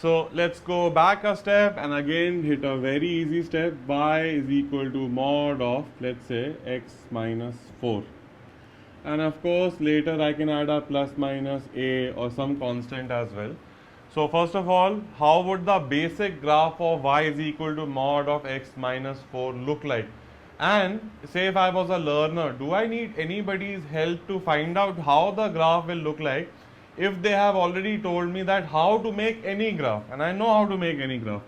So let's go back a step and again hit a very easy step. Y is equal to mod of, let's say, x minus 4. And of course later I can add a plus minus a or some constant as well. So first of all, how would the basic graph of y is equal to mod of x minus 4 look like? And say if I was a learner, do I need anybody's help to find out how the graph will look like if they have already told me that how to make any graph, and I know how to make any graph?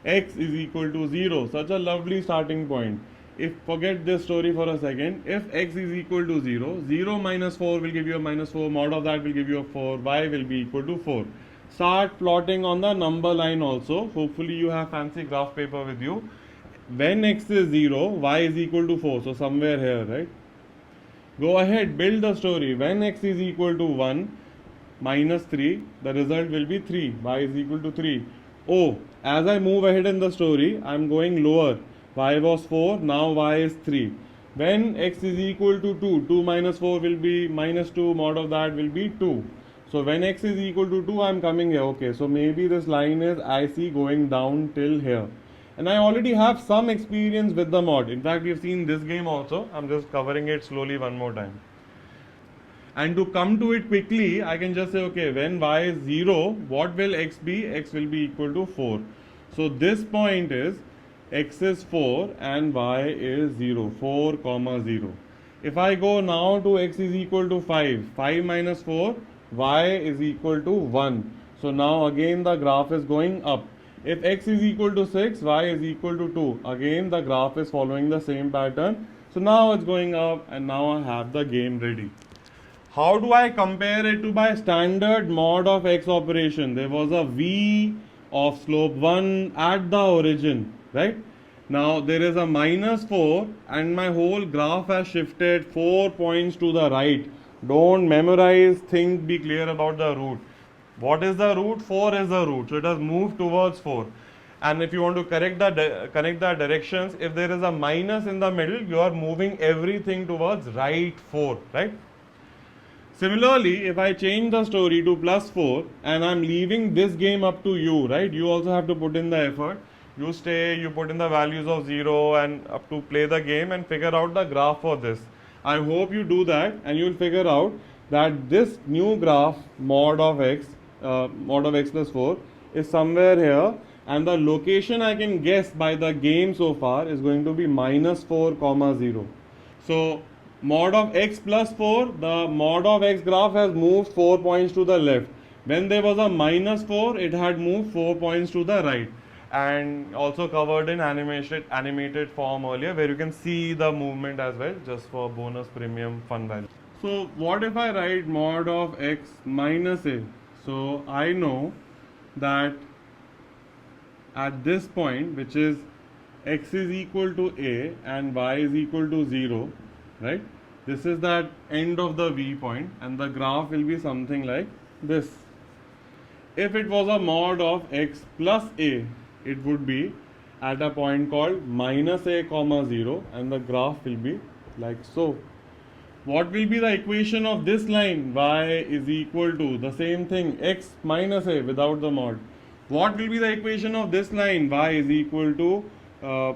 X is equal to 0, such a lovely starting point. If forget this story for a second, if x is equal to 0, 0 minus 4 will give you a minus 4, mod of that will give you a 4, y will be equal to 4. Start plotting on the number line also. Hopefully you have fancy graph paper with you. When x is 0, y is equal to 4, so somewhere here, right? Go ahead, build the story. When x is equal to 1 minus 3, the result will be 3, y is equal to 3. Oh, as I move ahead in the story, I am going lower. Y was 4, now y is 3. When x is equal to 2, 2 minus 4 will be minus 2, mod of that will be 2. So when x is equal to 2, I am coming here. Okay, so maybe this line is I see going down till here. And I already have some experience with the mod. In fact, we have seen this game also. I'm just covering it slowly one more time. And to come to it quickly, I can just say, okay, when y is 0, what will x be? X will be equal to 4. So this point is x is 4 and y is 0, 4 comma 0. If I go now to x is equal to 5, 5 minus 4, y is equal to 1. So now again the graph is going up. If x is equal to 6, y is equal to 2. Again the graph is following the same pattern. So now it's going up and now I have the game ready. How do I compare it to my standard mod of x operation? There was a v of slope 1 at the origin, right? Now there is a minus 4 and my whole graph has shifted 4 points to the right. Don't memorize, think, be clear about the route. What is the route? 4 is the route. So it has moved towards 4. And if you want to connect the directions, if there is a minus in the middle, you are moving everything towards right 4, right? Similarly, if I change the story to plus 4 and I'm leaving this game up to you, right? You also have to put in the effort. You stay, you put in the values of 0 and up to play the game and figure out the graph for this. I hope you do that and you'll figure out that this new graph mod of x plus 4 is somewhere here, and the location I can guess by the game so far is going to be minus 4 comma 0. So mod of x plus 4, the mod of x graph has moved 4 points to the left. When there was a minus 4, it had moved 4 points to the right. And also covered in animated form earlier, where you can see the movement as well, just for bonus premium fun value. So what if I write mod of x minus a? So I know that at this point, which is x is equal to a and y is equal to 0, right? This is that end of the v point and the graph will be something like this. If it was a mod of x plus a, it would be at a point called minus a comma 0 and the graph will be like so. What will be the equation of this line? Y is equal to the same thing, x minus a without the mod. What will be the equation of this line? Y is equal to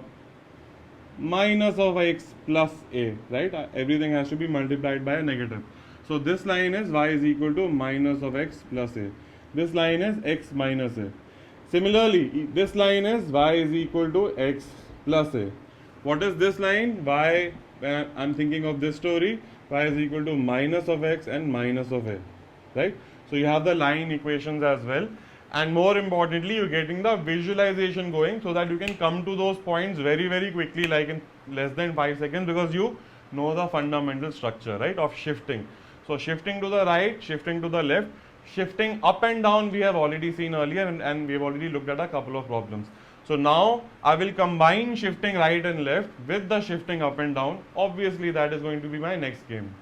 minus of x plus a, right? Everything has to be multiplied by a negative. So this line is y is equal to minus of x plus a. This line is x minus a. Similarly, this line is y is equal to x plus a. What is this line? Y, when I'm thinking of this story, y is equal to minus of x and minus of a, right? So you have the line equations as well. And more importantly, you're getting the visualization going so that you can come to those points very, very quickly, like in less than 5 seconds, because you know the fundamental structure, right, of shifting. So shifting to the right, shifting to the left, shifting up and down we have already seen earlier, and we have already looked at a couple of problems. So now I will combine shifting right and left with the shifting up and down. Obviously that is going to be my next game.